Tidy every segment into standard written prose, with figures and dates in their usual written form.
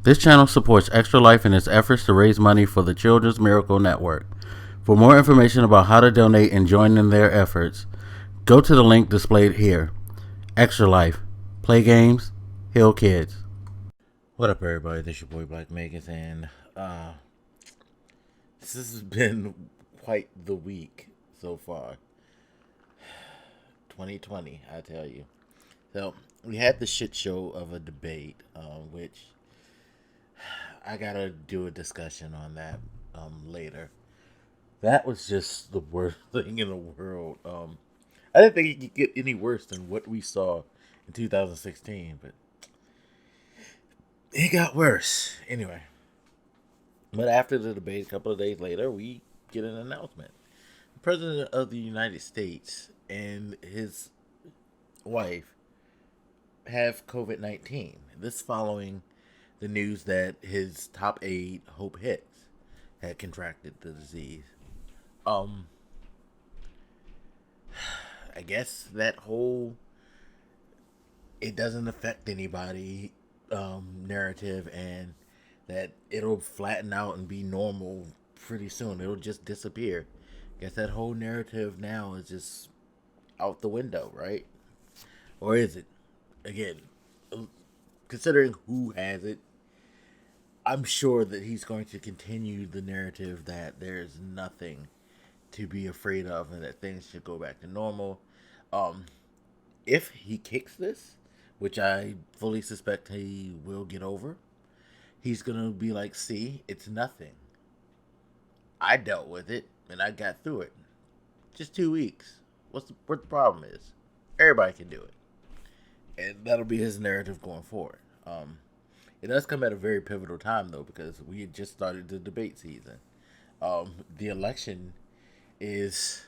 This channel supports Extra Life in its efforts to raise money for the Children's Miracle Network. For more information about how to donate and join in their efforts, go to the link displayed here. Extra Life. Play games, heal kids. What up, everybody? This is your boy Blak, and this has been quite the week so far. 2020, I tell you. So, we had the shit show of a debate, which I gotta do a discussion on that later. That was just the worst thing in the world. I didn't think it could get any worse than what we saw in 2016, but it got worse. Anyway, but after the debate, a couple of days later, we get an announcement. The President of the United States and his wife have COVID-19. This following the news that his top aide, Hope Hicks, had contracted the disease. I guess that whole it doesn't affect anybody narrative, and that it'll flatten out and be normal pretty soon. It'll just disappear. Guess that whole narrative now is just out the window, right? Or is it? Again, considering who has it, I'm sure that he's going to continue the narrative that there's nothing to be afraid of and that things should go back to normal. If he kicks this, which I fully suspect he will get over, he's going to be like, see, it's nothing. I dealt with it and I got through it. Just 2 weeks. What the problem is? Everybody can do it. And that'll be his narrative going forward. It does come at a very pivotal time, though, because we had just started the debate season. The election is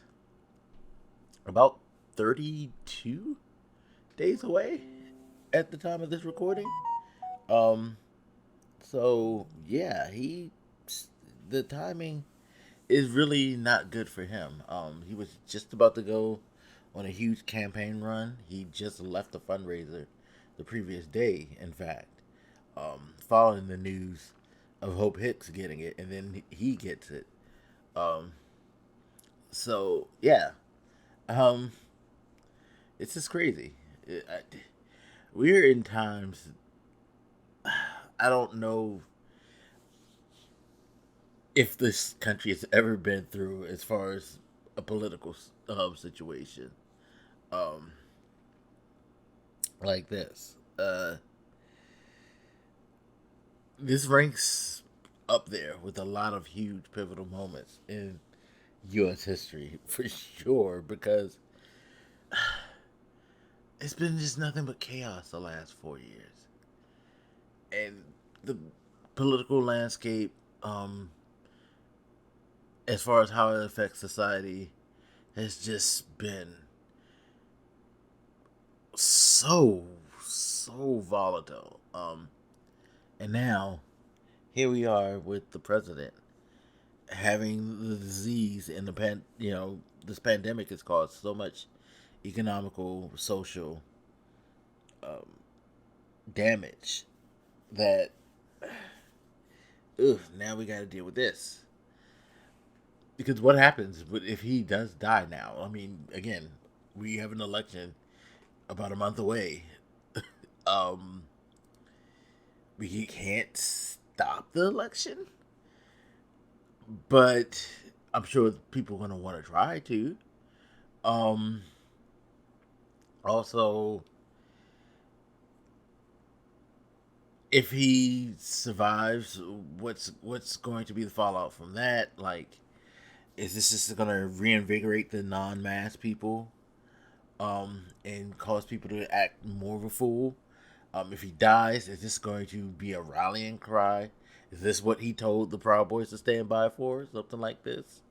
about 32 days away at the time of this recording. So yeah, the timing is really not good for him. He was just about to go on a huge campaign run. He just left a fundraiser the previous day, in fact, following the news of Hope Hicks getting it, and then he gets it. So yeah, it's just crazy. We're in times I don't know if this country has ever been through as far as a political situation like this. This ranks up there with a lot of huge pivotal moments in U.S. history for sure, because it's been just nothing but chaos the last 4 years, and the political landscape, as far as how it affects society, has just been so volatile. And now here we are with the president having the disease, and this pandemic has caused so much economical, social damage that now we got to deal with this. Because what happens if he does die now? I mean, again, we have an election about a month away. We can't stop the election, but I'm sure people are going to want to try to. Also, if he survives, what's going to be the fallout from that? Like, is this just going to reinvigorate the non-mask people, and cause people to act more of a fool? If he dies, is this going to be a rallying cry? Is this what he told the Proud Boys to stand by for? Something like this?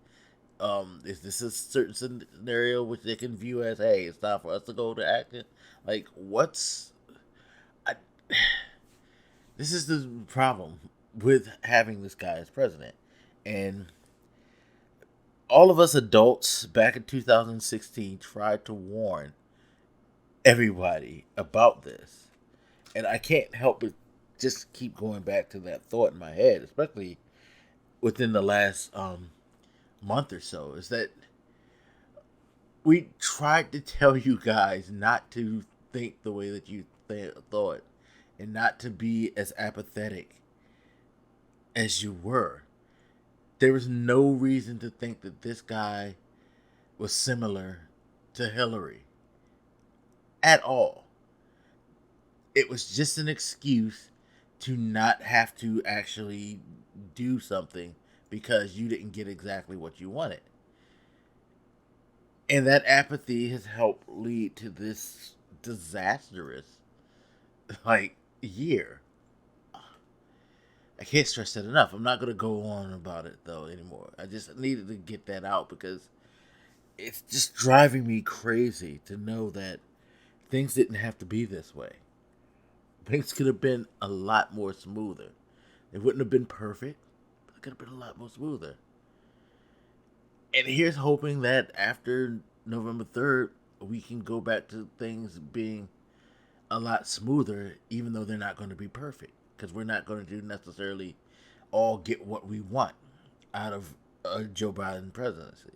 Is this a certain scenario which they can view as, hey, it's time for us to go to action? Like, this is the problem with having this guy as president. And all of us adults back in 2016 tried to warn everybody about this. And I can't help but just keep going back to that thought in my head, especially within the last month or so, is that we tried to tell you guys not to think the way that you thought and not to be as apathetic as you were. There was no reason to think that this guy was similar to Hillary at all. It was just an excuse to not have to actually do something because you didn't get exactly what you wanted. And that apathy has helped lead to this disastrous, like, year. I can't stress that enough. I'm not going to go on about it, though, anymore. I just needed to get that out because it's just driving me crazy to know that things didn't have to be this way. Things could have been a lot more smoother. It wouldn't have been perfect, but it could have been a lot more smoother. And here's hoping that after November 3rd, we can go back to things being a lot smoother, even though they're not going to be perfect. Because we're not going to do necessarily all get what we want out of a Joe Biden presidency.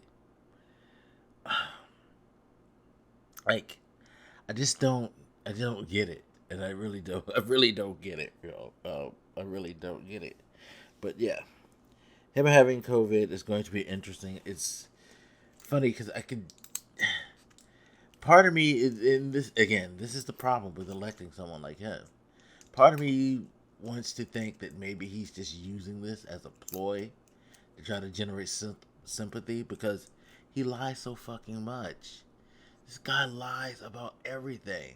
Like, I just don't get it. And I really don't get it, I really don't get it. But yeah, him having COVID is going to be interesting. It's funny because I could. Part of me is in this again. This is the problem with electing someone like him. Part of me wants to think that maybe he's just using this as a ploy to try to generate sympathy because he lies so fucking much. This guy lies about everything.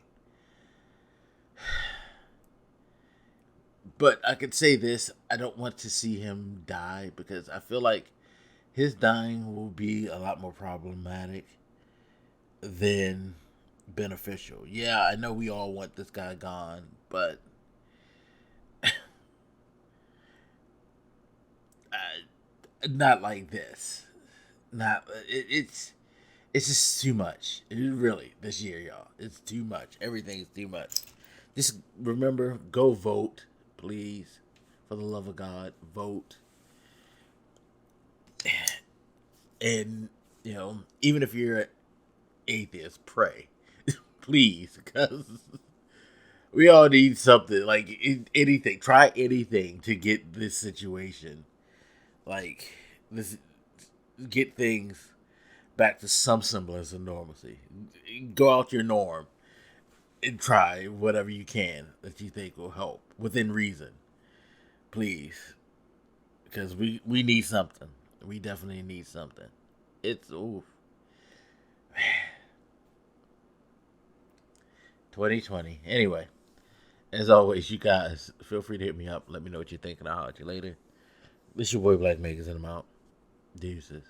But I could say this: I don't want to see him die because I feel like his dying will be a lot more problematic than beneficial. Yeah, I know we all want this guy gone, but not like this. Not it's just too much. It really this year, y'all. It's too much. Everything is too much. Just remember, go vote, please. For the love of God, vote. And even if you're an atheist, pray, please, because we all need something. Like anything, try anything to get this situation, like this, get things back to some semblance of normalcy. Go out your norm and try whatever you can that you think will help within reason, please, because we need something. We definitely need something. It's oof. 2020. Anyway, as always, you guys feel free to hit me up. Let me know what you think, and I'll holler at you later. This your boy Blak, making it out. Deuces.